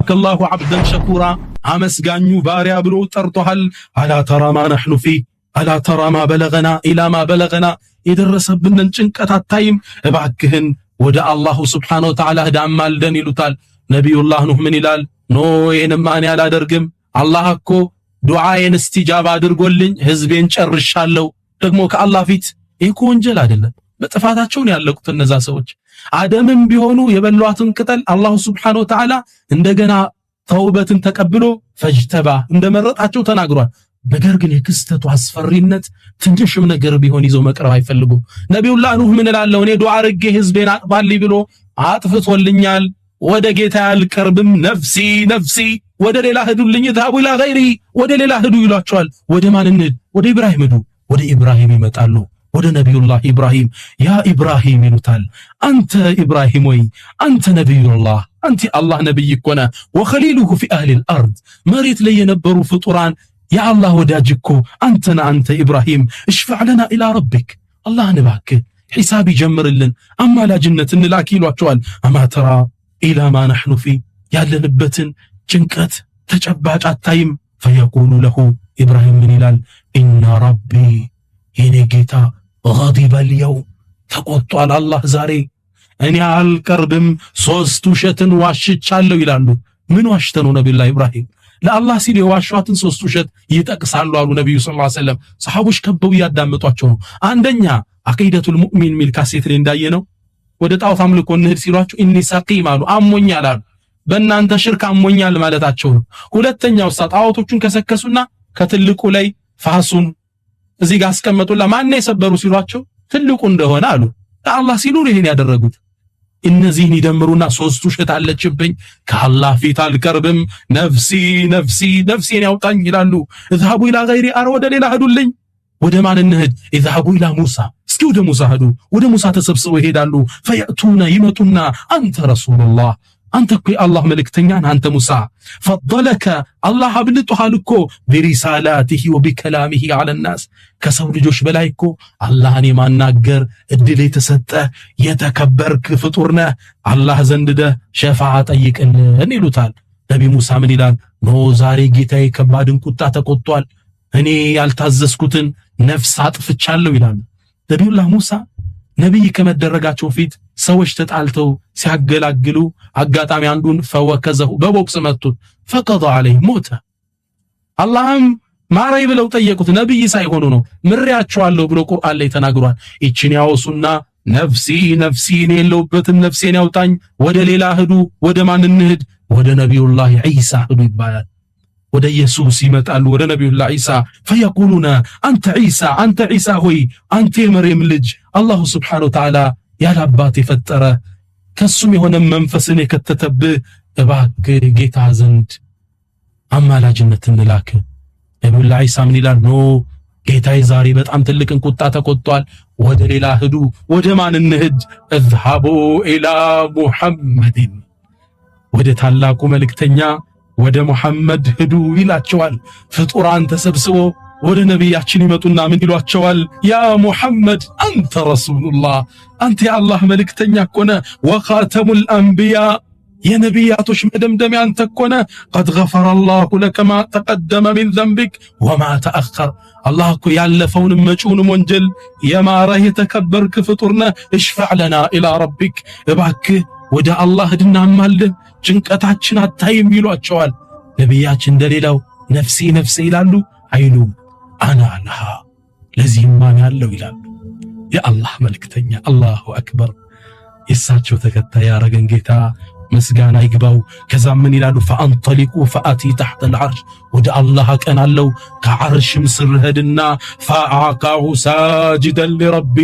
ከላሁ ዐብደን ሸኩራ አመስጋኙ ባሪያ ብሎ ጠርቶሃል። አላ ተራ ማ ነሕኑ ፊህ አላ ተራ ማ በለገና ኢላ ማ በለገና የደረሰብንን ጭንቀት አታይም? እባክህን ወደ አላሁ ስብሓነሁ ወተዓላ ሂዳም ማልደን ይሉታል። ነቢዩላህ ኑህ ምን ይላል? ኖ ይህንማ እኔ አላደርግም፣ አላህ እኮ ዱዓዬን እስቲጃባ አድርጎልኝ ህዝቤን ጨርሻለሁ። ደግሞ ከአላህ ፊት ይህ እኮ ወንጀል አይደለም፣ በጥፋታቸውን ያለቁት እነዛ ሰዎች አደምም ቢሆኑ የበሏትን ቅጠል አላሁ ስብሓነሁ ወተዓላ እንደገና ተውበትን ተቀብሎ ፈጅተባ እንደመረጣቸው ተናግሯል። ነገር ግን የክስተቱ አስፈሪነት ትንሽም ነገር ቢሆን ይዘው መቅረብ አይፈልጉም። ነቢዩላህ ኑህ ምን እላለሁ እኔ ዱዓ አድርጌ ህዝቤን አጥፋልኝ ብሎ አጥፍቶልኛል፣ ወደ ጌታ ያልቀርብም፣ ነፍሲ ነፍሲ፣ ወደ ሌላ ሂዱልኝ፣ ذهبوا الى غيري፣ ወደ ሌላ ሂዱ ይሏቸዋል። ወደ ማን እንሂድ? ወደ ኢብራሂም ሂዱ። ወደ ኢብራሂም ይመጣሉ። ወደ ነቢዩላህ ኢብራሂም ያ ኢብራሂም ይሉታል። አንተ ኢብራሂም ወይ አንተ ነቢዩላህ፣ አንተ አላህ ነብይ እኮ ነህ። ወኸሊሉሁ ፊ አህሊል አርድ፣ መሬት ላይ የነበሩ ፍጡራን የአላህ ወዳጅ እኮ አንተና አንተ ኢብራሂም። እሽፈዕ ለና ኢላ ረቢክ፣ አላህን እባክህ ሒሳብ ይጀምርልን፣ አማላጅነት እንላክ ይሏቸዋል። አማ ተራ ኢላ ማ ነሕኑ ፊ፣ ያለንበትን ጭንቀት ተጨባጭ አታይም? ፈየቁሉ ለሁ ኢብራሂም ምን ይላል? ኢነ ረቢ፣ የኔ ጌታ ገዲበ ልየውም፣ ተቆጧል አላህ ዛሬ፣ እኔ አልቀርብም፣ 3 ውሸትን ዋሽቻለሁ ይላሉ። ምን ዋሽተ ነው ነቢዩላህ ኢብራሂም? ለአላህ ሲል የዋሿትን 3 ውሸት ይጠቅሳሉ አሉ ነቢዩ ሰለላሁ ዐለይሂ ወሰለም። ሰሃቦች ከበው እያዳመጧቸው ነው። አንደኛ አቂደቱል ሙእሚን ሚል ካሴት ላይ እንዳየነው ወደ ጣዖት አምልኮ እንሂድ ሲሏቸው ኢኒ ሰቂም አሉ፣ አሞኛል አሉ። በእናንተ ሽርክ አሞኛል ማለታቸው ነው። ሁለተኛው ጣዖቶቹን ከሰከሱና ከትልቁ ላይ ፋሱን እዚህ ጋር አስቀመጡላ። ማን የሰበሩ ሲሏቸው ትልቁ እንደሆነ አሉ። ለአላህ ሲሉ ይሄን ያደረጉት። እነዚህን ይደምሩና 3 ውሸት አለችብኝ፣ ከአላህ ፊት አልቀርብም፣ ነፍሲ ነፍሲ ነፍሴን ያውጣኝ ይላሉ። اذهبوا الى غيري፣ አረ ወደ ሌላ ሂዱልኝ። ወደ ማን እንሂድ? اذهبوا الى ሙሳ፣ እስኪ ወደ ሙሳ ሂዱ። ወደ ሙሳ ተሰብስበው ይሄዳሉ። ፈየእቱና፣ ይመጡና አንተ ረሱሉላህ፣ አንተ እኮ የአላህ መልእክተኛ ነህ አንተ ሙሳ። ፈضለከ፣ አላህ አብልጦሃል እኮ ቢሪሳላቲሂ ወቢከላሚሂ ዐለ ናስ፣ ከሰው ልጆች በላይ እኮ አላህን የማናገር እድል የተሰጠ የተከበርክ ፍጡር ነህ። አላህ ዘንድደህ ሸፋዓ ጠይቅልን ይሉታል። ነቢ ሙሳ ምን ይላል? ኖ ዛሬ ጌታዬ ከባድን ቁጣ ተቆጥቷል፣ እኔ ያልታዘዝኩትን ነፍስ አጥፍቻለሁ ይላል። ነቢዩላህ ሙሳ ነቢይ ከመደረጋቸው ፊት ሰዎች ተጣልተው ሲያገላግሉ አጋጣሚ አንዱን ፈወከዘሁ፣ በቦክስ መቱት። ፈቀض ዐለይህ፣ ሞተ። አላህም ማረይ ብለው ጠየቁት። ነቢይ ሳይሆኑ ነው። ምሬያቸዋለሁ ብሎ ቁርአን ላይ ተናግሯል። ይችን ያወሱና ነፍሲ ነፍሲ፣ እኔ የለሁበትም፣ ነፍሴን ያውጣኝ፣ ወደ ሌላ ሂዱ። ወደ ማን እንሂድ? ወደ ነቢዩላህ ዒሳ ሂዱ ይባላል። ወደ ኢየሱስ ይመጣሉ፣ ወደ ነቢዩላህ ዒሳ። ፈየቁሉነ አንተ ዒሳ፣ አንተ ዒሳ ሆይ አንተ የመርየም ልጅ አላሁ ስብሓነሁ ወተዓላ ያለ አባት የፈጠረ ከሱም የሆነ መንፈስን የከተተብህ እባክህ ጌታ ዘንድ አማላጅነት እንላክ። ነቢዩላህ ዒሳ ምን ይላል? ኖ ጌታዬ ዛሬ በጣም ትልቅን ቁጣ ተቆጥቷል፣ ወደ ሌላ ሂዱ። ወደ ማን እንሂድ? እዝሃቡ ኢላ ሙሐመድን፣ ወደ ታላቁ መልእክተኛ ወደ ሙሐመድ ሂዱ ይላቸዋል። ፍጡራን ተሰብስቦ ወደ ነቢያችን ይመጡና ምን ይሏቸዋል? ያ ሙሐመድ አንተ ረሱሉላህ፣ አንተ የአላህ መልእክተኛ እኮ ነህ። ወኻተሙል አንቢያ፣ የነቢያቶች መደምደሚያ አንተ እኮ ነህ። ቀድ ገፈረ አላሁ ለከ ማ ተቀደመ ሚን ዘንቢክ ወማ ተአኸር፣ አላህ እኮ ያለፈውንም መጪውንም ወንጀል የማረህ የተከበርክ ፍጡር ነህ። እሽፈዕ ለና ኢላ ረቢክ፣ እባክህ ወደ አላህ ሂድና አማልደን፣ ጭንቀታችን አታይም ይሏቸዋል። ነቢያችን እንደሌላው ነፍሴ ነፍሴ ይላሉ አይሉም። አና ለሃ፣ ለዚህም ማን ያለው ይላሉ። የአላህ መልእክተኛ አላሁ አክበር፣ የእሳቸው ተከታይ ያረገን ጌታ ምስጋና ይግባው። ከዛም ምን ይላሉ? ፈአንጠሊቁ ፈአቲ ተሕተ ልዓርሽ፣ ወደ አላህ አቀናለው ከዓርሽም ስር ሄድና ፈአቃዑ ሳጅደን ሊረቢ፣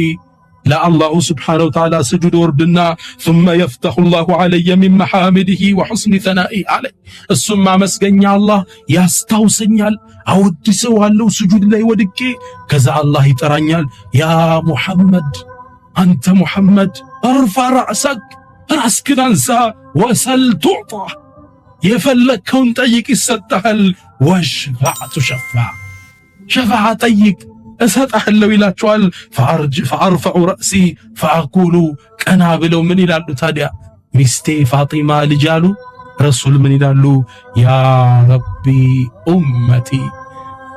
ለአላሁ ስብሓነሁ ወተዓላ ስጁድ ወርድና ثم يفتح الله علي من محامده وحسن ثنائه عليه፣ እሱም ማመስገኛ አላህ ያስታውሰኛል፣ አወድሰዋለሁ ስጁድ ላይ ወድቄ። ከዛ አላህ ይጠራኛል፣ ያ ሙሐመድ፣ አንተ ሙሐመድ እርፋ ረዕሰክ፣ ራስክን አንሳ፣ ወሰል ቱዕጣ፣ የፈለግከውን ጠይቅ ይሰጥሃል፣ ወሽፋዕ ቱሸፋዕ፣ ሸፋዓ ጠይቅ እሰጣለሁ ይላቸዋል። ፈአርፈዑ ረእሲ ፈአቁሉ፣ ቀና ብለው ምን ይላሉ ታዲያ? ሚስቴ ፋጢማ ልጅ አሉ ረሱል ምን ይላሉ? ያ ረቢ ኡመቲ፣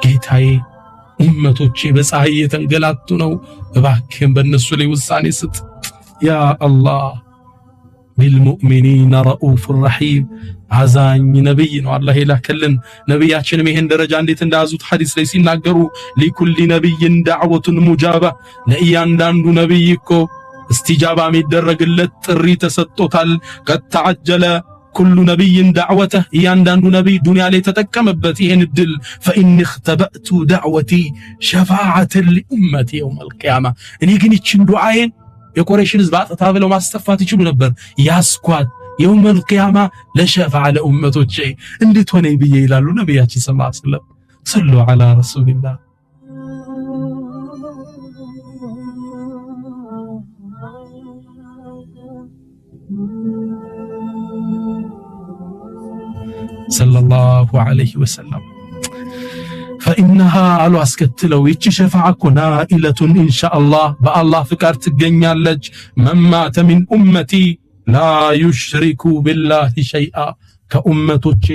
ጌታዬ ኡመቶቼ በፀሐይ የተንገላቱ ነው፣ እባክህን በእነሱ ላይ ውሳኔ ስጥ። ያ አላህ ቢልሙእሚኒነ ረኡፍ ረሒም፣ አዛኝ ነቢይ ነው አላህ የላከልን። ነቢያችንም ይሄን ደረጃ እንዴት እንዳያዙት ሐዲስ ላይ ሲናገሩ ሊኩሊ ነቢይን ዳዕወቱን ሙጃባ፣ ለእያንዳንዱ ነቢይ እኮ እስቲጃባ የሚደረግለት ጥሪ ተሰጥቶታል። ቀድ ተዐጀለ ኩሉ ነቢይን ዳዕወተህ፣ እያንዳንዱ ነቢይ ዱንያ ላይ ተጠቀመበት ይሄን እድል። ፈኢኒ እኽተበእቱ ዳዕወቲ ሸፋዓተን ሊኡመቲ የውመል ቂያማ፣ እኔ ግን ይችን ዱዓዬን የቁረይሽን ሕዝብ አጥታ ብለው ማስተፋት ይችሉ ነበር፣ ያስኳት የውመል ቂያማ ለሸፋዓ ለኡመቶቼ እንዴት ሆነኝ ብዬ ይላሉ ነቢያችን ሰለላሁ ዐለይሂ ወሰለም። ሰሉ ዐላ ረሱሊላህ። ሰለላሁ ዐለይሂ ወሰለም ፈኢነሃ አሉ አስከትለው ይቺ ሸፋዓ እኮ ናኢለቱን ኢንሻአላህ በአላህ ፍቃድ ትገኛለች። መማተ ሚን ኡመቲ ላ ዩሽሪኩ ቢላሂ ሸይአ፣ ከኡመቶቼ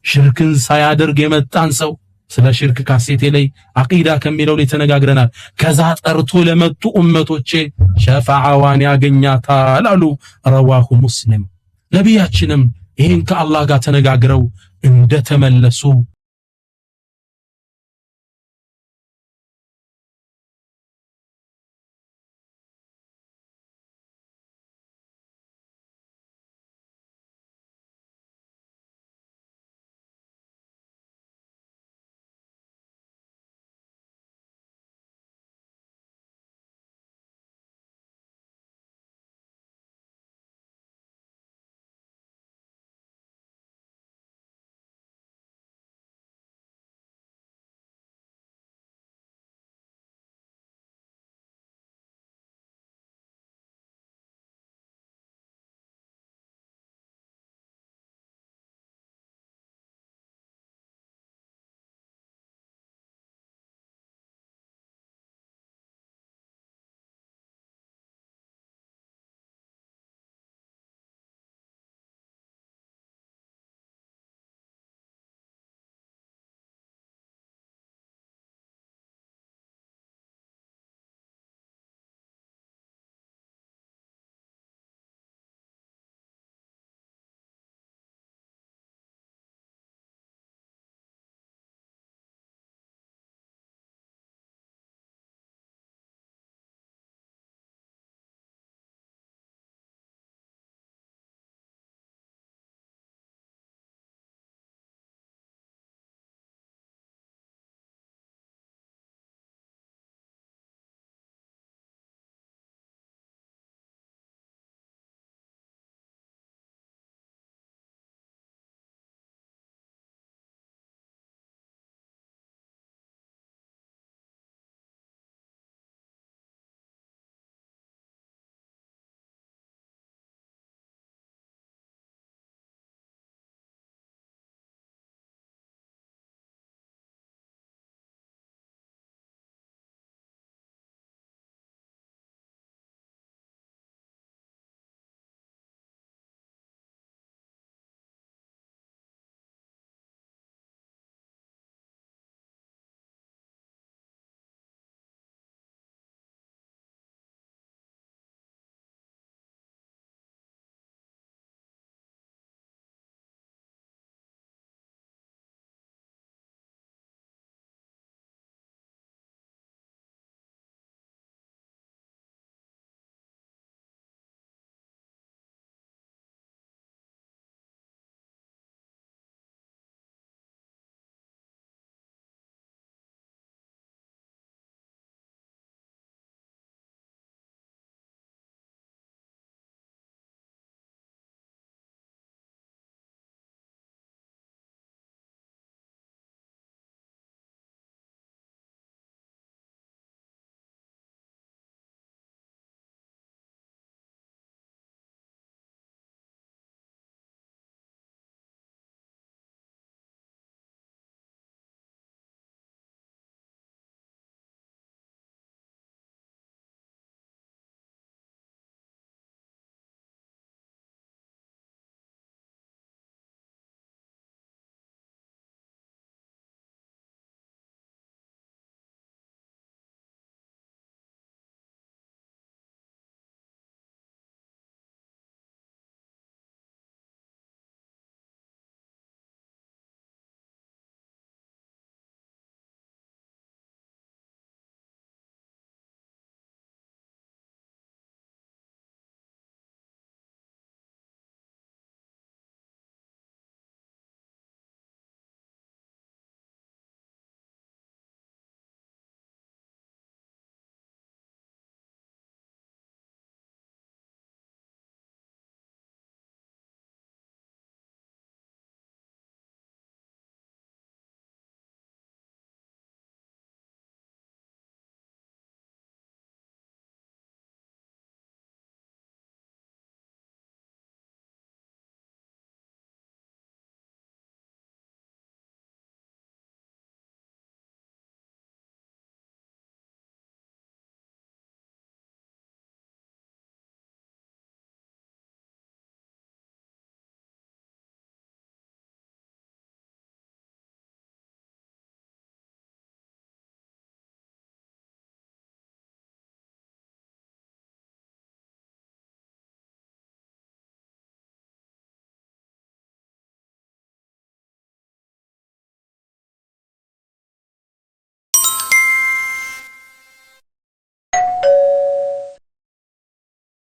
ሽርክን ሳያደርግ የመጣን ሰው፣ ስለ ሽርክ ካሴቴ ላይ አቂዳ ከሚለው ላይ ተነጋግረናል። ከዛ ጠርቶ ለመጡ ኡመቶቼ ሸፋዓዋን ያገኛታል አሉ። ረዋሁ ሙስሊም። ነቢያችንም ይህን ከአላህ ጋር ተነጋግረው እንደተመለሱ